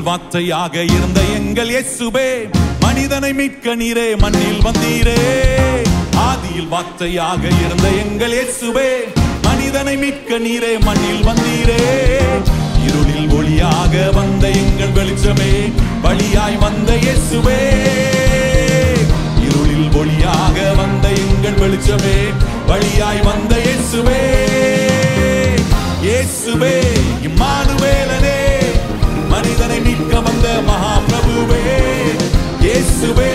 ஆதியில் வார்த்தையாக இருந்த எங்கள் இயேசுவே, மனிதனை மீட்க நீரே மண்ணில் வந்தீரே. ஆதியில் வார்த்தையாக இருந்த எங்கள் இயேசுவே, மனிதனை மீட்க நீரே மண்ணில் வந்தீரே. இருளில் ஒளியாக வந்த எங்கள் வெளிச்சமே, வழியாய் வந்த இயேசுவே. இருளில் ஒளியாக வந்த எங்கள் வெளிச்சமே, வழியாய் வந்த இயேசுவே. இயேசுவே இம்மானுவேலனே, மனிதனை மீட்க வந்த மகாபிரபுவே. இயேசுவே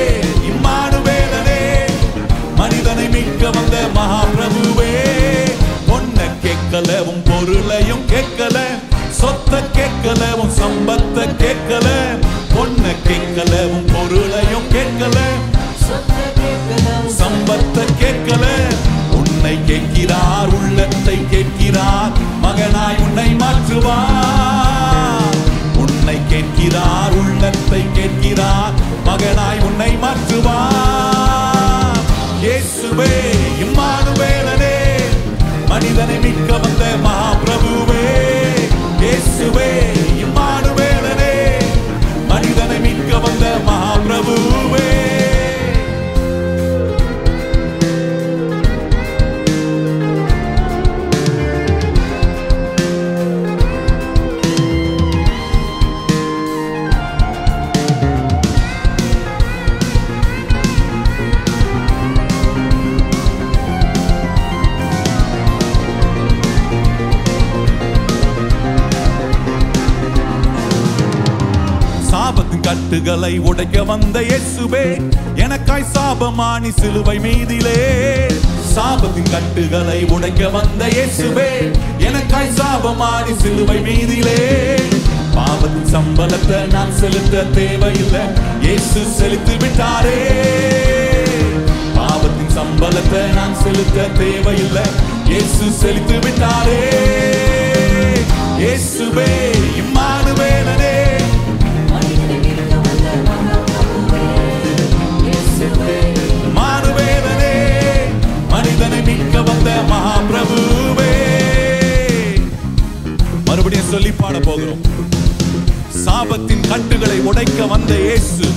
இம்மானுவேலனே, மனிதனை மீட்க வந்த மகாபிரபுவே. பொன்ன கேட்கலவும் பொருளையும் கேட்கல, சொத்த கேட்கலவும் சம்பத்த கேட்கல. பொன்ன கேட்கலவும் பொருளையும் கேட்கல, சம்பத்த கேட்கல. உன்னை கேட்கிறார், உள்ளத்தை கேட்கிறார், மகனாய் உன்னை மாற்றுவார். உன்னை கேட்கிறார், உள்ளத்தை கேட்கிறார், மகனாய் உன்னை மாற்றுவார். இயேசுவே இம்மானுவேலனே, மனிதனை மீட்க வந்த மகாபிரபுவே. இயேசுவே இம்மானுவேலனே, மனிதனை மீட்க வந்த மகாபிரபுவே. கட்டுகளை உடைக்க வந்த இயேசுவே, எனக்காய் சாபமானி சிலுவை மீதிலே. சாபத்தின் கட்டுகளை உடைக்க வந்த இயேசுவே, எனக்காய் சாபமானி சிலுவை மீதிலே. பாவத்தின் சம்பளத்தை நான் செலுத்த தேவையில்லை, இயேசு செலுத்தி விட்டாரே. பாவத்தின் சம்பளத்தை நான் செலுத்த தேவையில்லை, இயேசு செலுத்தி விட்டாரே. இயேசுவே இம்மானுவேலனே, மானுவேலனே, மனிதனை மீட்க வந்த மகாபிரபுவே. மறுபடியும் சொல்லி பாட போகிறோம். சாபத்தின் கட்டுகளை உடைக்க வந்த இயேசு,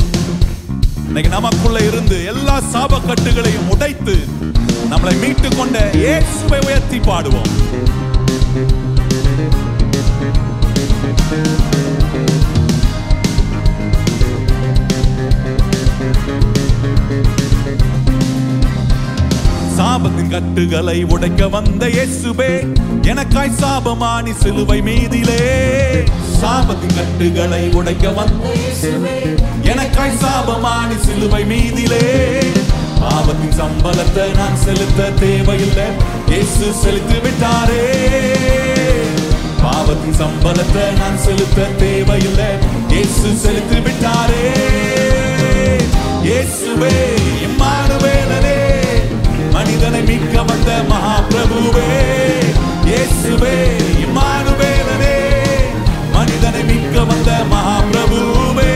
இன்னைக்கு நமக்குள்ள இருந்து எல்லா சாப கட்டுகளையும் உடைத்து நம்மளை மீட்டு கொண்ட இயேசுவை உயர்த்தி பாடுவோம். சாபத்தின் கட்டுகளை உடைக்க வந்த இயேசுவே, எனக்காய் சாபமானி சிலுவை மீதிலே. சாபத்தின் கட்டுகளை உடைக்க வந்த இயேசுவே, எனக்காய் சாபமானி சிலுவை மீதிலே. பாவத்தின் சம்பளத்தை நான் செலுத்த தேவையில்லை, இயேசு செலுத்தி விட்டாரே. பாவத்தின் சம்பளத்தை நான் செலுத்த தேவையில்லை, இயேசு செலுத்தி விட்டாரே. இயேசுவே இம்மானுவேலனே, மனிதனை மீட்க வந்த மகாபிரபுவே. இயேசுவே இம்மானுவேலனே, மனிதனை மீட்க வந்த மகாபிரபுவே.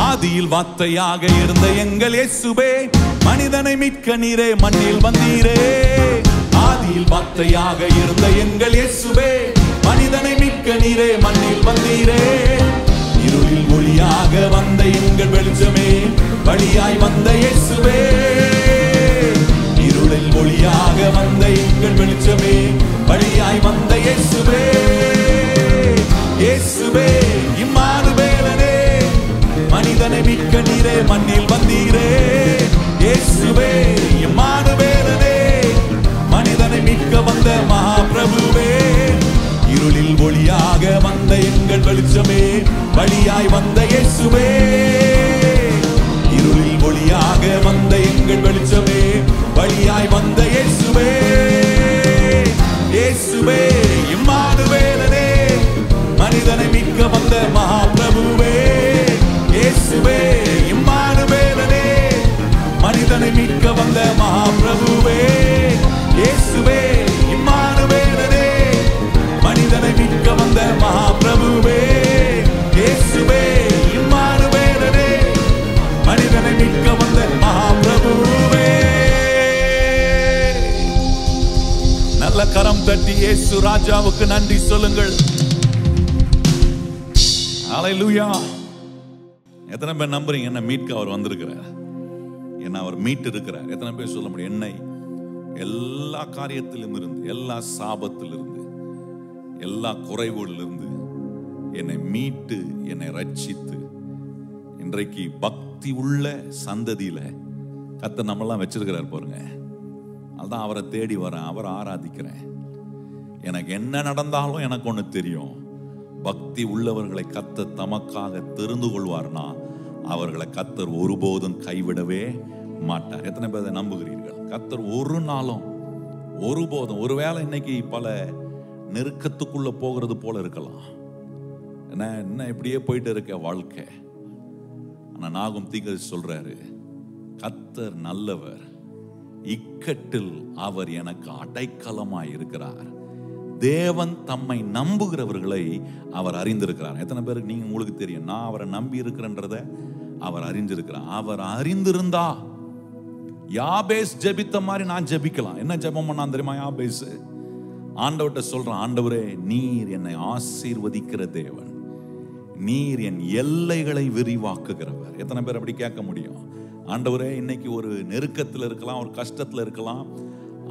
ஆதியில் வார்த்தையாக இருந்த எங்கள் இயேசுவே, மனிதனை மீட்க நீரே மண்ணில் வந்தீரே. ஆதியில் வார்த்தையாக இருந்த எங்கள் இயேசுவே, மனிதனை மீட்க நீரே மண்ணில் வந்தீரே. இருளில் ஒளியாக வந்த எங்கள் வெளிச்சமே, வழியாய் வந்த இயேசுவே. இருளில் ஒளியாக வந்த எங்கள் வெளிச்சமே, வழியாய் வந்த இயேசுவே. இயேசுவே இம்மானுவேலனே, மனிதனை மீட்க நீரே மண்ணில் வந்தீரே. இயேசுவே இம்மானுவேலனே, மனிதனை மீட்க வந்த மகாபிரபுவே. இருளில் ஒளியாக வந்த எங்கள் வெளிச்சமே, வழியாய் வந்த இயேசுவே. இருளில் ஒளியாக வந்த எங்கள் வெளிச்சமே, வழியாய் வந்த இயேசுவே. இயேசுவே இம்மானுவேலனே, மனிதனை மீட்க வந்த மகாபிரபுவே. இயேசுவே இம்மானுவேலனே, வந்த மகாபிரபுவே, இயேசுவே இம்மானுவேலனே, மனிதனை மீட்க வந்த மகாபிரபுவே, இயேசுவே இம்மானுவேலனே, மனிதனை மீட்க வந்த மகாபிரபுவே. நல்ல கரம் தட்டி இயேசு ராஜாவுக்கு நன்றி சொல்லுங்கள். ஹல்லேலூயா. எத்தனை பேர் நம்புறீங்க என்ன மீட்க அவர் வந்திருக்கிறார், என்ன அவர் மீட்டு இருக்கிறார்? எத்தனை பேர் சொல்ல முடியும்? என்னை எல்லா காரியத்திலும் இருந்து, எல்லா சாபத்திலிருந்து, எல்லா குறைவுகளிலிருந்து என்னை மீட்டு என்னை ரட்சித்து இன்றைக்கு பக்தி உள்ள சந்ததியில கர்த்தர் நம்மெல்லாம் வச்சிருக்கிறார் பாருங்க. அதுதான் அவரை தேடி வரேன், அவரை ஆராதிக்கிறேன். எனக்கு என்ன நடந்தாலும் எனக்கு ஒண்ணு தெரியும், பக்தி உள்ளவர்களை கர்த்தர் தமக்காக தெரிந்து கொள்வார்னா அவர்களை கர்த்தர் ஒருபோதும் கைவிடவே மாட்டார். எத்தனை பேர் நம்புகிறீர்கள்? கர்த்தர் ஒரு நாளும் ஒருபோதும், ஒருவேளை இன்னைக்கு பல நெருக்கத்துக்குள்ள போகிறது போல இருக்கலாம், என்ன இப்படியே போயிட்டு இருக்க வாழ்க்கை. ஆனா நாகும் தீர்க்கதரிசி சொல்றாரு, கர்த்தர் நல்லவர், இக்கட்டில் அவர் எனக்கு அடைக்கலமாய் இருக்கிறார். தேவன் தம்மை நம்புகிறவர்களை அவர் அறிந்திருக்கிறார். எத்தனை பேருக்கு நீங்க உங்களுக்கு தெரியும், நான் அவரை நம்பி இருக்கிறேன்றத அவர் அறிந்திருக்கிறார். அவர் அறிந்திருந்தா யாபேஸ் ஜெபித்த மாதிரி நான் ஜெபிக்கலாம். என்ன ஜெபம் பண்ணான் தெரியுமா யாபேஸ்? ஆண்டவர்கிட்ட சொல்றான், ஆண்டவரே நீர் என்னை ஆசீர்வதிக்கிற தேவன், நீர் என் எல்லைகளை விரிவாக்குகிறவர். எத்தனை பேர் அப்படி கேட்க முடியும்? ஆண்டவரே இன்னைக்கு ஒரு நெருக்கத்தில் இருக்கலாம், ஒரு கஷ்டத்தில் இருக்கலாம்,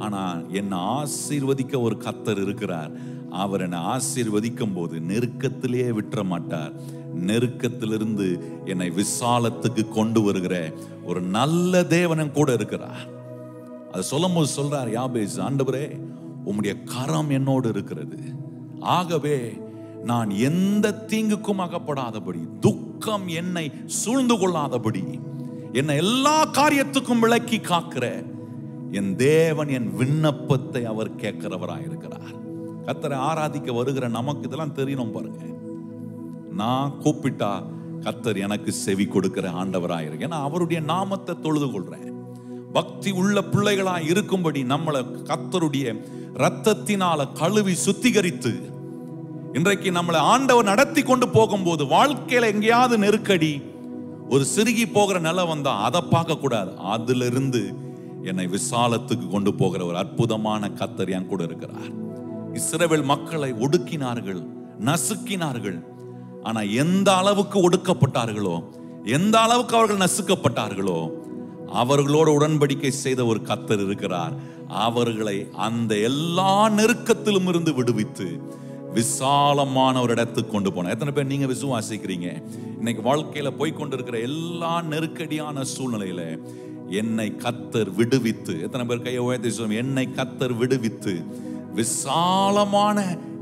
ஆனா என்னை ஆசீர்வதிக்க ஒரு கர்த்தர் இருக்கிறார். அவர் என்னை ஆசீர்வதிக்கும் போது நெருக்கத்திலேயே விட்டுற மாட்டார். நெருக்கத்திலிருந்து என்னை விசாலத்துக்கு கொண்டு வருகிற ஒரு நல்ல தேவன் கூட இருக்கிறார். அது சொல்லும் போது சொல்றார் யாபேஸ், ஆண்டவரே உம்முடைய கரம் என்னோடு இருக்கிறது, ஆகவே நான் எந்த தீங்குக்கும் அகப்படாதபடி, துக்கம் என்னை சூழ்ந்து கொள்ளாதபடி, என்னை எல்லா காரியத்துக்கும் விலக்கி காக்கிற என் தேவன் என் விண்ணப்பத்தை அவர் கேட்கிறவராய் இருக்கிறார். கர்த்தரை ஆராதிக்க வருகிற நமக்கு இதெல்லாம் தெரியணும் பாருங்க. நான் கூப்பிட்டா கர்த்தர் எனக்கு செவி கொடுக்கிற ஆண்டவராய் இருக்கு. ஏன்னா அவருடைய நாமத்தை தொழுது கொள்றேன். பக்தி உள்ள பிள்ளைகளாய் இருக்கும்படி நம்மளை கர்த்தருடைய இரத்தத்தினால கழுவி சுத்திகரித்து இன்றைக்கு நம்மளை ஆண்டவர் நடத்தி கொண்டு போகும்போது, வாழ்க்கையில எங்கேயாவது நெருக்கடி, ஒரு சிறுகி போகிற நிலை வந்தா அதை பார்க்க கூடாது. அதுல இருந்து என்னை விசாலத்துக்கு கொண்டு போகிற ஒரு அற்புதமான கர்த்தர் என் கூட இருக்கிறார். இஸ்ரவேல் மக்களை ஒடுக்கினார்கள், நசுக்கினார்கள். ஆனா எந்த அளவுக்கு ஒடுக்கப்பட்டார்களோ, எந்த அளவுக்கு அவர்கள் நசுக்கப்பட்டார்களோ, அவர்களோடு உடன்படிக்கை செய்த ஒரு கர்த்தர் இருக்கிறார். அவர்களை அந்த எல்லா நெருக்கத்திலும் இருந்து விடுவித்து விசாலமான ஒரு இடத்துக்கு கொண்டு போன. எத்தனை பேர் நீங்க விசுவாசிக்கிறீங்க? இன்னைக்கு வாழ்க்கையில போய்கொண்டிருக்கிற எல்லா நெருக்கடியான சூழ்நிலையில என்னை கர்த்தர் விடுவித்து, எத்தனை பேர் கையை உயர்த்தி சொல்லுங்க, என்னை கர்த்தர் விடுவித்து விசாலமான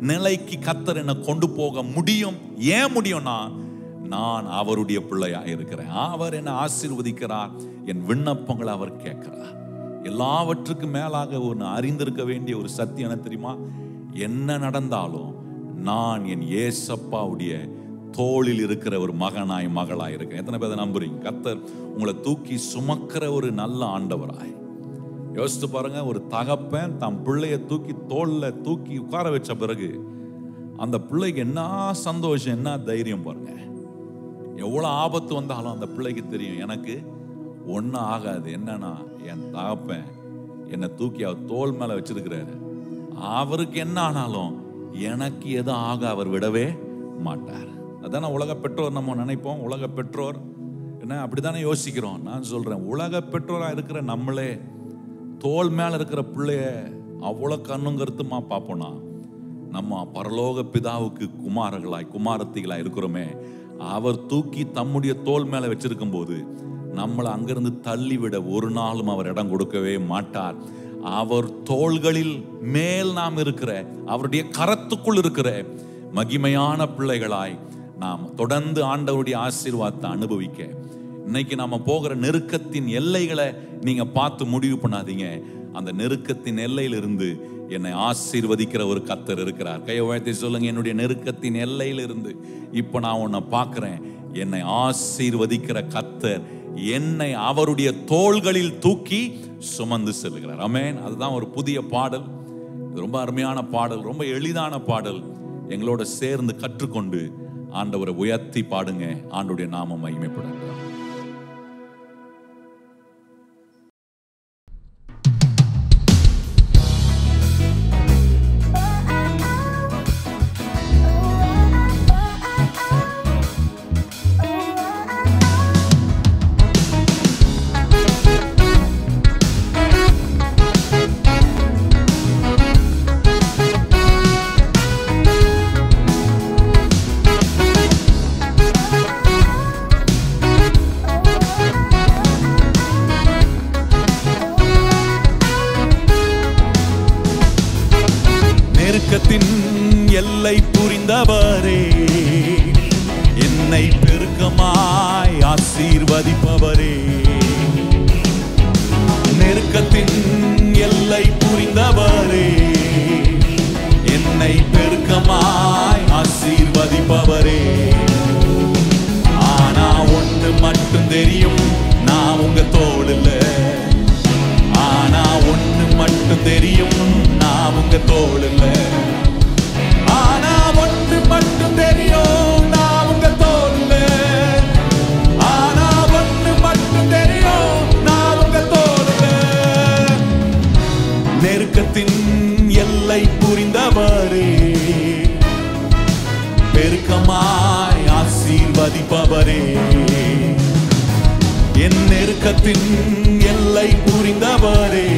நிலைக்கு கர்த்தர் என்னை கொண்டு போக முடியும். ஏன் முடியும்னா நான் அவருடைய பிள்ளையா இருக்கிறேன். அவர் என்னை ஆசீர்வதிக்கிறார், என் விண்ணப்பங்களை அவர் கேட்கிறார். எல்லாவற்றுக்கும் மேலாக ஒன்று அறிந்திருக்க வேண்டிய ஒரு சத்தியம் என்ன தெரியுமா? என்ன நடந்தாலும் நான் என் ஏசப்பாவுடைய தோளில் இருக்கிற ஒரு மகனாய் மகளாய் இருக்கேன். எத்தனை பேர் நம்புறீங்க? கர்த்தர் உங்களை தூக்கி சுமக்கிற ஒரு நல்ல ஆண்டவராய். யோசித்து பாருங்க, ஒரு தகப்பன் தன் பிள்ளைய தூக்கி தோல்ல தூக்கி உட்கார வச்ச பிறகு அந்த பிள்ளைக்கு என்ன சந்தோஷம், என்ன தைரியம் பாருங்க. எவ்வளவு ஆபத்து வந்தாலும் அந்த பிள்ளைக்கு தெரியும் எனக்கு ஒன்னும் ஆகாது. என்னன்னா என் தகப்பன் என்னை தூக்கி அவர் தோல் மேல வச்சிருக்கிறாரு. அவருக்கு என்ன ஆனாலும் எனக்கு எதுவும் ஆக அவர் விடவே மாட்டார். அதான உலக பெற்றோர் நம்ம நினைப்போம். உலக பெற்றோர் என்ன அப்படித்தானே யோசிக்கிறோம். நான் சொல்றேன், உலக பெற்றோரா இருக்கிற நம்மளே தோல் மேல இருக்கிற பிள்ளைய அவ்வளவு கண்ணும் கருத்துமா பார்ப்போம்னா, நம்ம பரலோக பிதாவுக்கு குமாரர்களாய் குமாரத்திகளாய் இருக்கிறோமே, அவர் தூக்கி தம்முடைய தோல் மேல வச்சிருக்கும் போது நம்மளை அங்கிருந்து தள்ளிவிட ஒரு நாளும் அவர் இடம் கொடுக்கவே மாட்டார். அவர் தோள்களில் மேல் நாம் இருக்கிற, அவருடைய கரத்துக்குள் இருக்கிற மகிமையான பிள்ளைகளாய் நாம் தொடர்ந்து ஆண்டவருடைய ஆசீர்வாதத்தை அனுபவிக்க, இன்னைக்கு நாம போகிற நெருக்கத்தின் எல்லைகளை நீங்க பார்த்து முடிவு பண்ணாதீங்க. அந்த நெருக்கத்தின் எல்லையிலிருந்து என்னை ஆசீர்வதிக்கிற ஒரு கர்த்தர் இருக்கிறார். கையை உயர்த்தி சொல்லுங்க, என்னுடைய நெருக்கத்தின் எல்லையிலிருந்து இப்ப நான் உன்னை பார்க்கிறேன். என்னை ஆசீர்வதிக்கிற கர்த்தர் என்னை அவருடைய தோள்களில் தூக்கி சுமந்து செல்கிறார். ஆமென். அதுதான் ஒரு புதிய பாடல். ரொம்ப அருமையான பாடல், ரொம்ப எளிதான பாடல். எங்களோட சேர்ந்து கற்றுக்கொண்டு ஆண்டவரை உயர்த்தி பாடுங்க. ஆண்டவருடைய நாமம் மகிமைப்படுங்க. எல்லை புரிந்தவரே, என்னை பெருக்கமாய் ஆசீர்வதிப்பவரே. நெருக்கத்தின் எல்லை புரிந்தவரே, என்னை பெருக்கமாய் ஆசீர்வதிப்பவரே. ஆனா ஒன்று மட்டும் தெரியும், நான் உங்க தோளுல. ஆனா ஒன்று மட்டும் தெரியும், நான் உங்க தோளுல. ஆனா ஒன்று மட்டும் தெரியும், நான் உங்க தோளுல. ஆனா ஒன்று மட்டும் தெரியும், நான் உங்க தோளுல. நெருக்கத்தின் எல்லை புரிந்தவரே, பெருக்கமாய் ஆசீர்வதிப்பவரே. என் நெருக்கத்தின் எல்லை புரிந்தவரே,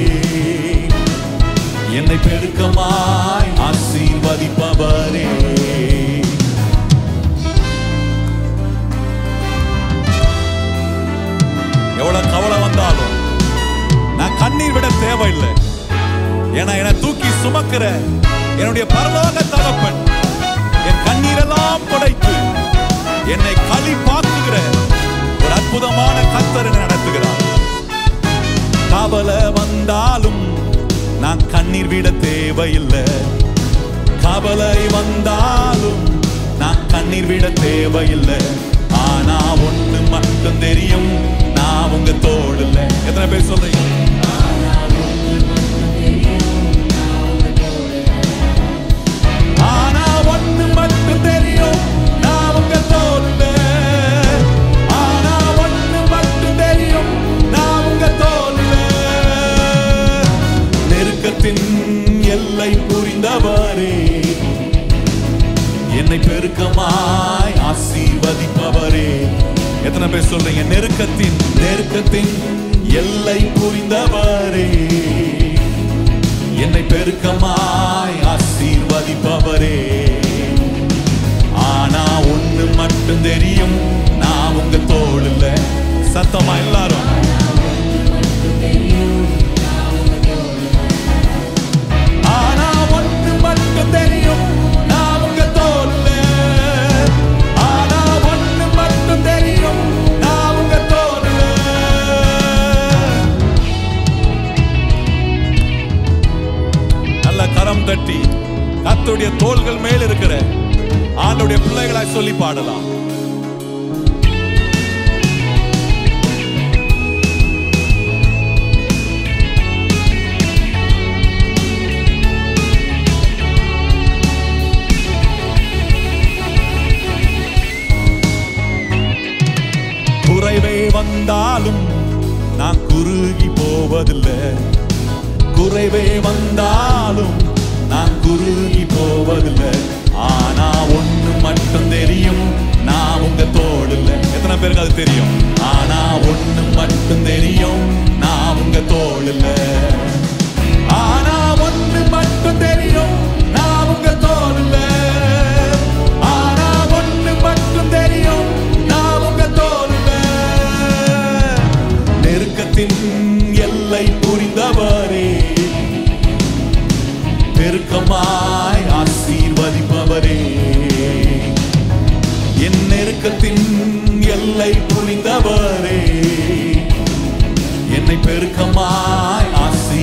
என்னை பெருக்கமாய் ஆசீர்வதிப்பவரே. எவ்வளவு கவலை வந்தாலும் நான் கண்ணீர் விட தேவையில்லை. ஏன்னா என்னை தூக்கி சுமக்கிற என்னுடைய பரலோக தகப்பன் என் கண்ணீரெல்லாம் துடைத்து என்னை களிப்பாக்குகிற ஒரு அற்புதமான கர்த்தர் என்னை நடத்துகிறார். கவலை வந்தாலும் நான் கண்ணீர் விட தேவையில்லை. கவலை வந்தாலும் நான் கண்ணீர் விட தேவையில்லை. ஆனா ஒண்ணு மட்டும் தெரியும், நான் உங்க தோளுல. எத்தனை பேர் சொல்றீங்க? ஆனா ஒண்ணு மட்டும் தெரியும், நான் உங்க தோளுல. ஆனா ஒண்ணு மட்டும் தெரியும், நான் உங்க தோளுல. நெருக்கத்தின் எல்லை புரிந்தவரே, என்னை பெருக்கமாய் ஆசீர்வதிப்பவரே. எத்தனை பேர் சொல்றீங்க? நெருக்கத்தின் எல்லை புரிந்தவரே, என்னை பெருக்கமாய் ஆசீர்வதிப்பவரே. ஆனா ஒண்ணு மட்டும் தெரியும், நான் உங்க தோளுல. சத்தமா எல்லாரும். ஆனா ஒண்ணு மட்டும் தெரியும், நான் உங்க தோளுல. ஆனா ஒண்ணு மட்டும் தெரியும், நான் உங்க தோளுல. நல்ல கரம் தட்டி கர்த்தருடைய தோள்கள் மேல் இருக்கிற ஆண்டவருடைய பிள்ளைகளாய் சொல்லி பாடலாம். குறைவே வந்தாலும் நான் குறுகி போவதில்லை. குறைவே வந்தாலும் நான் குறுகி போவதில்லை. ஆனா ஒண்ணு மட்டும் தெரியும், நான் உங்க தோளுல. எத்தனை பேருக்கு அது தெரியும்? ஆனா ஒண்ணு மட்டும் தெரியும், நான் உங்க தோளுல. ஆனா ஒண்ணு மட்டும் தெரியும், நான் உங்க தோளுல. ஆனா ஒண்ணு மட்டும் தெரியும், நான் உங்க தோளுல. நெருக்கத்தின் எல்லை புரிந்தவரே, பெருக்கமாய் ஆசீர்வதிப்பவரே. என் நெருக்கத்தின் எல்லை புரிந்தவரே, என்னை பெருக்கமாய் ஆசீர்வதிப்பவரே.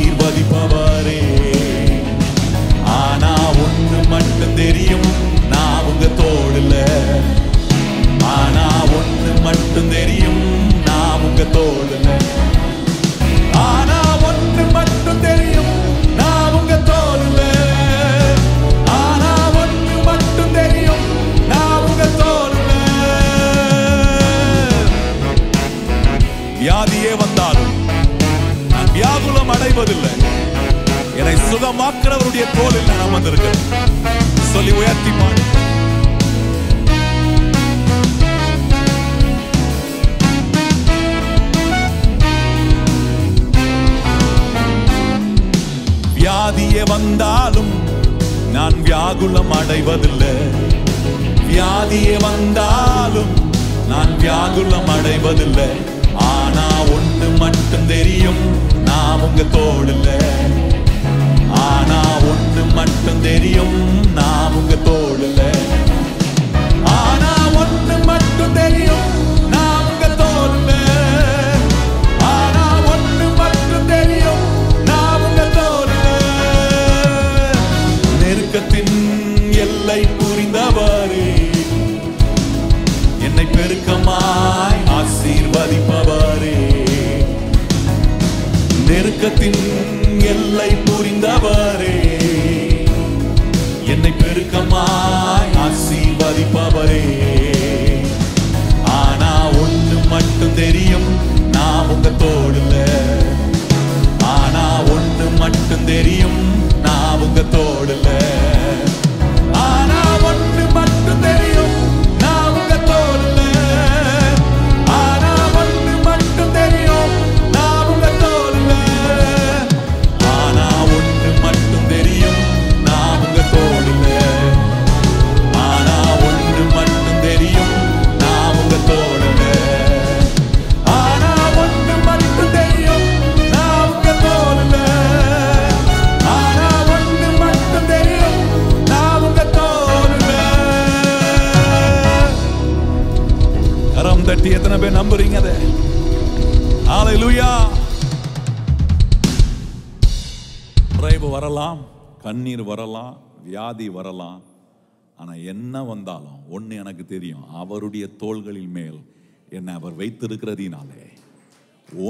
அடைவதில்லை. என்னை சுகமாக்குறவருடைய தோளில் நான் அமர்ந்திருக்கிறேன். சொல்லி உயர்த்தி பாடு. வியாதியே வந்தாலும் நான் வியாகுலம் அடைவதில்லை. வியாதியே வந்தாலும் நான் வியாகுலம் அடைவதில்லை. ஆனா ஒன்று மட்டும் தெரியும், நான் உங்க தோளில். ஆனா ஒன்று மட்டும் தெரியும், நான் உங்க தோளில். ஆனா ஒன்று மட்டும் தெரியும், நான் உங்க தோளில். ஆனா ஒன்று மட்டும் தெரியும், நான் உங்க தோளில். நெருக்கத்தின் எல்லை புரிந்தவரே, என்னை பெருக்கமாய் ஆசீர்வதிப்பவரே. நெருக்கத்தின் எல்லை புரிந்தவரே, என்னை பெருக்கமாய் ஆசீர்வதிப்பவரே. ஆனா ஒன்று மட்டும் தெரியும், நான் உங்க தோளில். ஆனா ஒன்று மட்டும் தெரியும், நான் உங்க தோளில். ஆனா ஒன்று மட்டும் தெரியும், நான் உங்க தோளில். ஆனா ஒன்று மட்டும் தெரியும், நான் உங்க தோளில். ஆனா ஒன்று மட்டும் தெரியும், நான் உங்க தோளில். ஆனா ஒன்று மட்டும் தெரியும், நான் உங்க தோளில். ஆனா ஒன்று மட்டும் தெரியும், நான் உங்க தோளில். ஆனா ஒன்று மட்டும் தெரியும், நான் உங்க தோளில். கரம் தட்டி எத்தனை பேர் நம்புறீங்க அதை? ஹல்லேலூயா. குறைவு வரலாம், கண்ணீர் வரலாம், வியாதி வரலாம். ஆனா என்ன வந்தாலும் ஒண்ணு எனக்கு தெரியும், அவருடைய தோள்களில் மேல் என்னை அவர் வைத்திருக்கிறதினாலே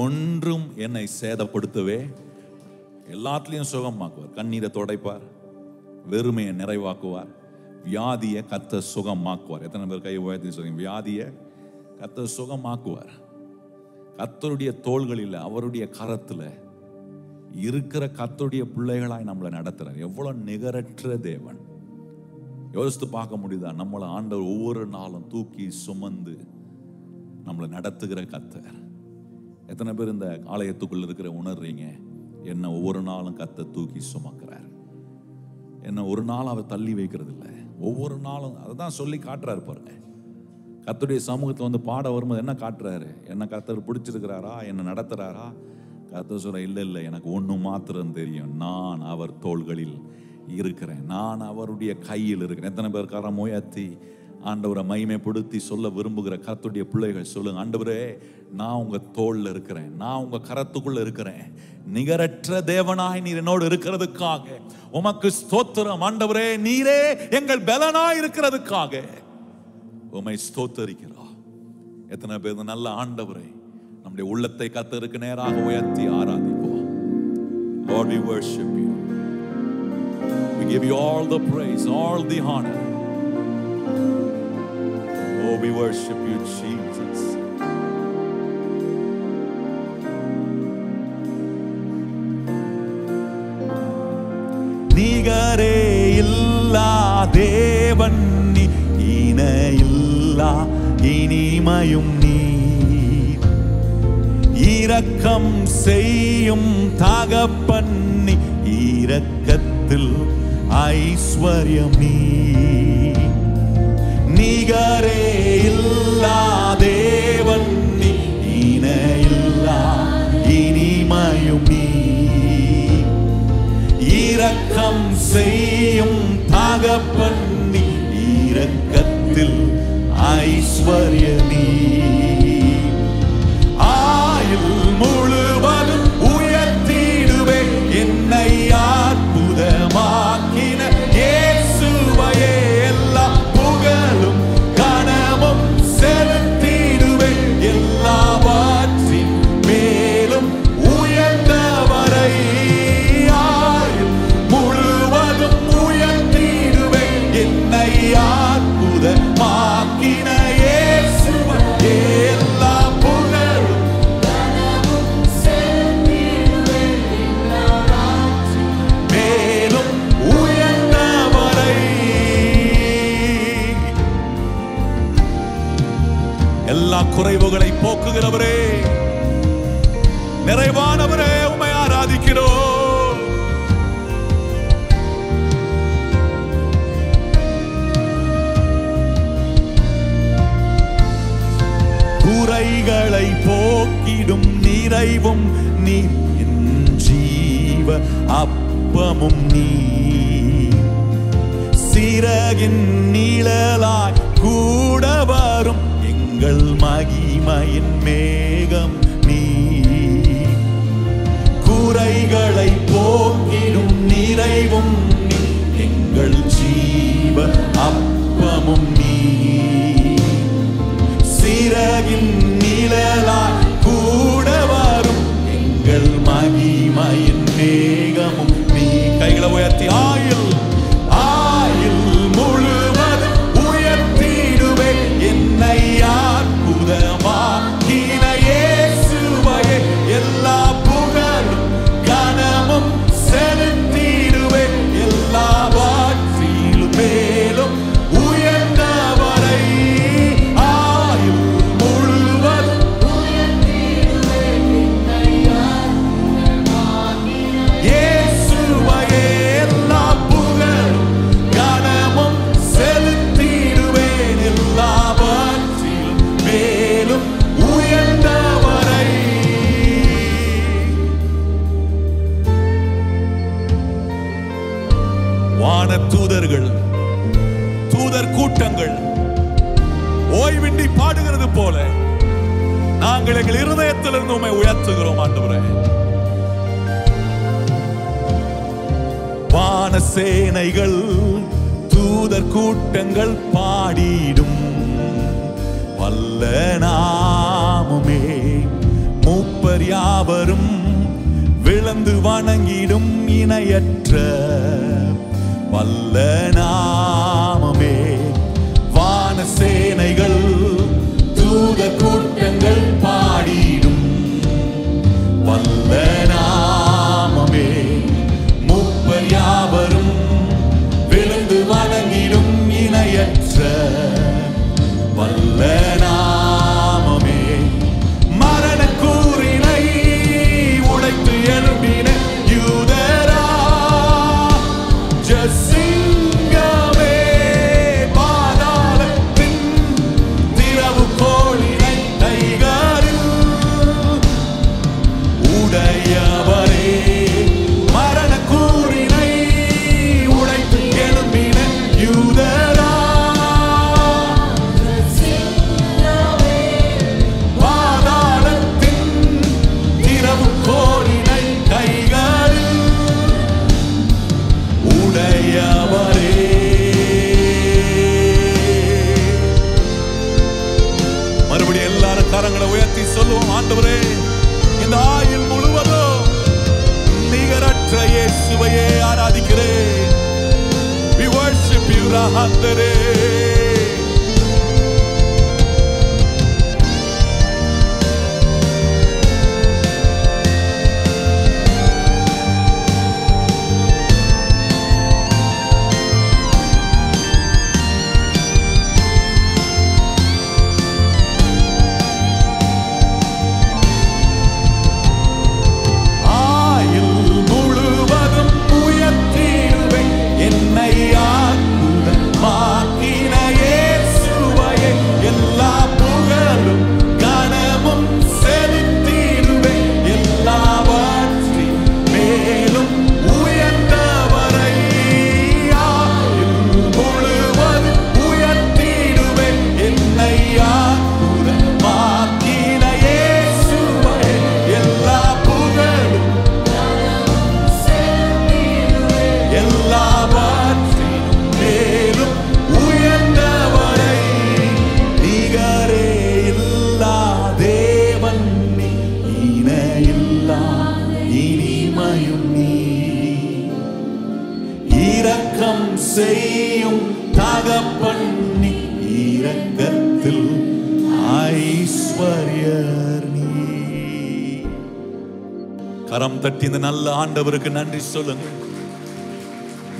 ஒன்றும் என்னை சேதப்படுத்தவே. எல்லாத்துலயும் சுகமாக்குவார். கண்ணீரை துடைப்பார், வெறுமையை நிறைவாக்குவார், வியாதியை கத்த சுகமாக்குவார். எத்தனை பேர் கை உயர்த்தி சொல்லுங்க, வியாதியை கத்த சுகமாக்குவார். கர்த்தருடைய தோள்களில், அவருடைய கரத்துல இருக்கிற கர்த்தருடைய பிள்ளைகளாய் நம்மளை நடத்துறார். எவ்வளவு நிகரற்ற தேவன். யோசித்து பார்க்க முடியுதா? நம்மளை ஆண்டவர் ஒவ்வொரு நாளும் தூக்கி சுமந்து நம்மளை நடத்துகிற கர்த்தர். எத்தனை பேர் இந்த ஆலயத்துக்குள்ள இருக்கிற உணர்றீங்க, என்ன ஒவ்வொரு நாளும் கர்த்தர் தூக்கி சுமக்கிறார். என்ன ஒரு நாள் அவர் தள்ளி வைக்கிறது இல்லை. ஒவ்வொரு நாளும் அதை தான் சொல்லி காட்டுறாரு பாருங்க. கர்த்தருடைய சமூகத்தில் வந்து பாட வரும்போது என்ன காட்டுறாரு? என்ன கர்த்தர் பிடிச்சிருக்கிறாரா, என்ன நடத்துறாரா? கர்த்தர் சொல்ற, இல்லை இல்லை, எனக்கு ஒன்று மாத்திரம் தெரியும், நான் அவர் தோள்களில் இருக்கிறேன், நான் அவருடைய கையில் இருக்கிறேன். எத்தனை பேர் கரம் உயர்த்தி ஆண்டவரை மகிமைப்படுத்தி சொல்ல விரும்புகிற கர்த்தருடைய பிள்ளைகள் சொல்லுங்க, ஆண்டவரே நான் உங்க தோள்ல இருக்கிறேன், நான் உங்க கரத்துக்குள்ள இருக்கிறேன். நிகரற்ற தேவனாய் நீர் என்னோடு இருக்கிறதுக்காக உமக்கு ஸ்தோத்திரம். ஆண்டவரே நீரே எங்கள் பலனாய் இருக்கிறதுக்காக உம்மை ஸ்தோத்தரிக்கிறோம். எத்தனை பேர் நல்ல ஆண்டவரை நம்முடைய உள்ளத்தை கர்த்தருக்கு நேராக உயர்த்தி ஆராதிப்போம். Lord, we worship you. We give you all the praise, all the honor. Oh, we worship you, Jesus. நிகரே இல்லா தேவன் நீ, இணையில்லா இனிமையும் நீ, இரக்கம் செய்யும் தகப்பன் நீ, இரக்கத்தில் ஐஸ்வர்யம் நீ. நிகரே இல்லா தேவன் நீ, இணையில்லா இனிமையும் நீ, இரக்கம் செய்யும் தகப்பன் நீ, இரக்கத்தில் ஐஸ்வர்யம் நீ. ஆயுள் முழுவதும் உயர்த்திடுவே என்னை அற்புதமாக்கின இயேசுவையே, எல்லா புகழும் கனமும் செலுத்திடுவே, எல்லாவற்றின் மேலும் உயர்ந்தவரை. ஆயுள் முழுவதும் உயர்த்திடுவே என்னை அற்புதமாக்கின இயேசுவையே, குறைவுகளை போக்குகிறவரே, நிறைவானவரே, உம்மை ஆராதிக்கிறோம். குறைகளை போக்கிடும் நிறைவும் நீ, என் ஜீவ அப்பமும் நீ, சிறகின் நீழலாய் கூட வரும் எங்கள் மகிமையின் மேகம் நீ. குறைகளை போக்கிடும் நிறைவும் நீ, எங்கள் ஜீவ அப்பமும் நீ, சிறகின் நீழலாய் கூட வரும் எங்கள் மகிமையின் மேகமும் நீ. கைகளை உயர்த்தி ஆயுள் முழுவதும் உயர்த்திடுவே என்னை அற்புதமாக்கின இயேசுவையே, எல்லா புகழும் கனமும் செலுத்திடுவே எல்லாவற்றிலும் மேலும் உயர்ந்தவரை. ஆயுள் முழுவதும் இயேசுவையே, எல்லா புகழும் கனமும் செலுத்திடுவேன் எல்லாவற்றிலும் மேலும் உயர்ந்தவரை. வான தூதர்கள், தூதர் கூட்டங்கள் ஓய்வின்றி பாடுகிறது போல நாங்கள் எங்கள் இருதயத்திலிருந்து உம்மை உயர்த்துகிறோம் ஆண்டவரே. வான சேனைகள், தூதர் கூட்டங்கள் பாடிடும் வல்ல நாமமே, மூப்பர் யாவரும் விழுந்து வணங்கிடும் இணையற்ற வல்ல நாமமே. வான சேனைகள், தூதர் கூட்டங்கள் பாடிடும் வல்ல நாமமே, மூப்பர் யாவரும் விழுந்து வணங்கிடும் இணையற்ற வல்ல நாமமே. மரண கூறினை உடைத்து எழும்பின யூதரா ஜசிங்கமே, பாதாளத்தின் திறவு கோளினை கைகளில் உடையவரே. மரண கூறினை உடைத்து எழும்பின யூதரா பாதாளத்தின் திறவு கோளினை கைகளில் உடையவரே. மறுபடியும் எல்லாரும் கரங்களை உயர்த்தி சொல்லுவோம், ஆண்டவரே, இந்த ஆயுள் முழுவதும் நிகரற்ற இயேசுவையே ஆராதிக்கிறேன். We worship you, ராஹந்தரே. ஆயுள் முழுவதும் உயர்த்திடுவேன் என்னை அற்புதமாக்கின இயேசுவையே, எல்லா புகழும் கனமும் செலுத்திடுவேன் எல்லாவற்றின் மேலும் உயர்ந்தவரை. ஆயுள் முழுவதும் உயர்த்திடுவேன் என்னை அற்புதமாக்கின இயேசுவையே, எல்லா புகழும் எல்லாவற்றின் மேலும் உயர்ந்தவரை. நிகரே இல்லா தேவன் நீ, இணையில்லா இனிமையும் நீ, இரக்கம் செய்யும் தகப்பன் நீ, இரக்கத்தில் ஐஸ்வர்யர் நீ. கரம் தட்டி இந்த நல்ல ஆண்டவருக்கு நன்றி சொல்லுங்க.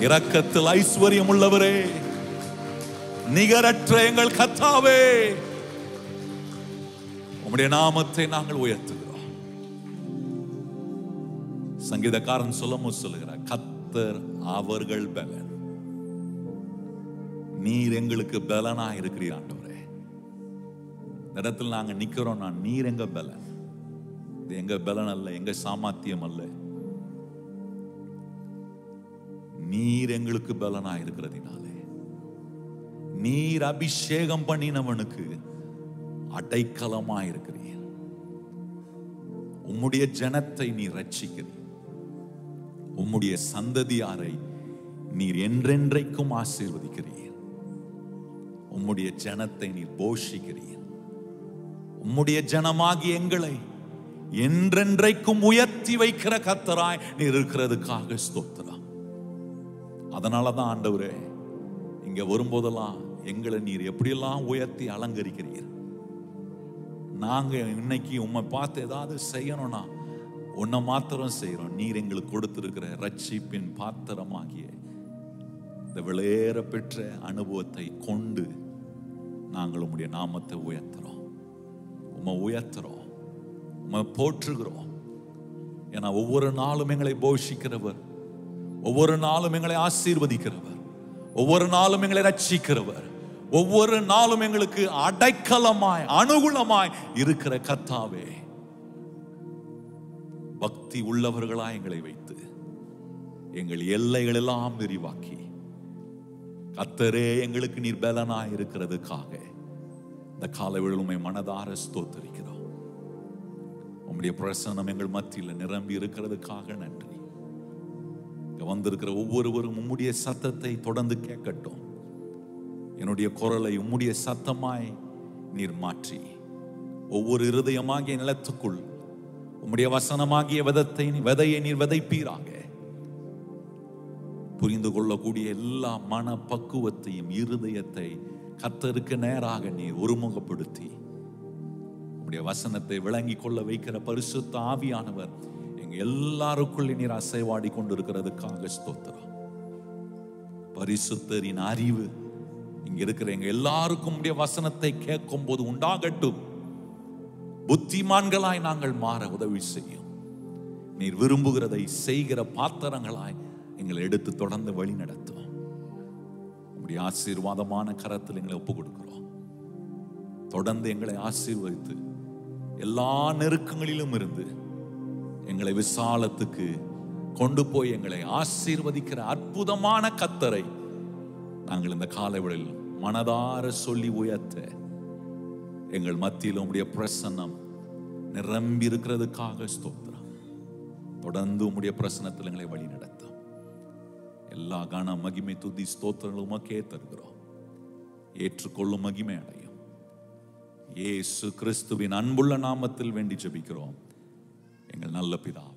இரக்கத்தில் ஐஸ்வர்யம் உள்ளவரே, நிகரற்ற எங்கள் கர்த்தாவே, உம்முடைய நாமத்தை நாங்கள் உயர்த்துகிறோம். சங்கீதக்காரன் சொல்லுகிறார், கர்த்தர் அவர்கள் பலன். நீர் எங்களுக்கு பலனா இருக்கிறீர் ஆண்டவரே. இந்த இடத்துல நாங்க நிக்கிறோம், நீர் எங்க பலன். இது எங்க பலன் அல்ல, எங்க சாமர்த்தியம் அல்ல. நீர் எங்களுக்கு பலனா இருக்கிறதினாலே, நீர் அபிஷேகம் பண்ணினவனுக்கு அடைக்கலமா இருக்கிறீர். உம்முடைய ஜனத்தை நீர் ரட்சிக்கிறீர். உம்முடைய சந்ததியாரை நீர் என்றென்றைக்கும் ஆசீர்வதிக்கிறீர். உம்முடைய ஜனத்தை நீர் போஷிக்கிறீர். உம்முடைய ஜனமாகி எங்களை என்றென்றைக்கும் உயர்த்தி வைக்கிற கர்த்தராய் நீர் இருக்கிறதுக்காக ஸ்தோத்திரம். அதனாலதான் ஆண்டவரே, இங்க வரும்போதெல்லாம் எங்களை நீர் எப்படியெல்லாம் உயர்த்தி அலங்கரிக்கிறீர். நாங்க இன்னைக்கு உம்மை பார்த்து ஏதாவது செய்யணும்னா உன்னை மாத்திரம் செய்யறோம். நீர் எங்களுக்கு கொடுத்திருக்கிற ரட்சிப்பின் பாத்திரமாகிய இந்த விளையேற பெற்ற அனுபவத்தை கொண்டு நாங்கள் உம்முடைய நாமத்தை உயர்த்துறோம், உம்மை உயர்த்துறோம், உம்மை போற்றுகிறோம். ஏன்னா ஒவ்வொரு நாளும் எங்களை போஷிக்கிறவர், ஒவ்வொரு நாளும் எங்களை ஆசீர்வதிக்கிறவர், ஒவ்வொரு நாளும் எங்களை ரட்சிக்கிறவர், ஒவ்வொரு நாளும் எங்களுக்கு அடைக்கலமாய் அனுகூலமாய் இருக்கிற கர்த்தாவே, பக்தி உள்ளவர்களாய் எங்களை வைத்து எங்கள் எல்லைகள் எல்லாம் விரிவாக்கி கர்த்தரே எங்களுக்கு நீர் பலனாய் இருக்கிறதுக்காக இந்த காலை வேளையில் மனதார ஸ்தோத்திரிக்கிறோம். உம்முடைய பிரசன்னம் எங்கள் மத்தியில் நிரம்பி இருக்கிறதுக்காக நன்றி. வந்திருக்கிற ஒவ்வொருவரும் உம்முடைய சத்தத்தை தொடர்ந்து கேட்கட்டும். என்னுடைய குரலை உம்முடைய சத்தமாய் நீர் மாற்றி ஒவ்வொரு இருதயமாகிய நிலத்துக்குள் உம்முடைய வசனமாகிய விதையை நீர் விதைப்பீராக. புரிந்து கொள்ளக்கூடிய எல்லா மன பக்குவத்தையும் இருதயத்தை கர்த்தருக்கு நேராக நீர் ஒருமுகப்படுத்தி உம்முடைய வசனத்தை விளங்கி கொள்ள வைக்கிற பரிசுத்த ஆவியானவர் எங்க எல்லாருக்குள்ளே நீர் அசைவாடி கொண்டிருக்கிறதுக்காக ஸ்தோத்திரம். பரிசுத்தரின் அறிவு இங்க இருக்கிற எங்க எல்லாருக்கும் உடைய வசனத்தை கேட்கும் போது உண்டாகட்டும். புத்திமான்களாய் நாங்கள் மாற உதவி செய்யும். நீர் விரும்புகிறதை செய்கிற பாத்திரங்களாய் எங்களை எடுத்து தொடர்ந்து வழி நடத்தும். உடைய ஆசீர்வாதமான கரத்தில் எங்களை ஒப்பு கொடுக்கிறோம். தொடர்ந்து எங்களை ஆசீர்வதித்து எல்லா நெருக்கங்களிலும் இருந்து எங்களை விசாலத்துக்கு கொண்டு போய் எங்களை ஆசீர்வதிக்கிற அற்புதமான கர்த்தரை நாங்கள் இந்த காலைவேளையில் மனதார சொல்லி உயர்த்த எங்கள் மத்தியில் உம்முடைய பிரசன்னம் நிரம்பி இருக்கிறதுக்காக ஸ்தோத்திரம். தொடர்ந்து உம்முடைய பிரசன்னத்தில் எங்களை வழி நடத்தும். எல்லா கன மகிமை துதி ஸ்தோத்திரங்களும் உமக்கே தருகிறோம். ஏற்றுக்கொள்ளும் மகிமை அடையும். இயேசு கிறிஸ்துவின் அன்புள்ள நாமத்தில் வேண்டி ஜெபிக்கிறோம் எங்கள் நல்ல பிதாவே.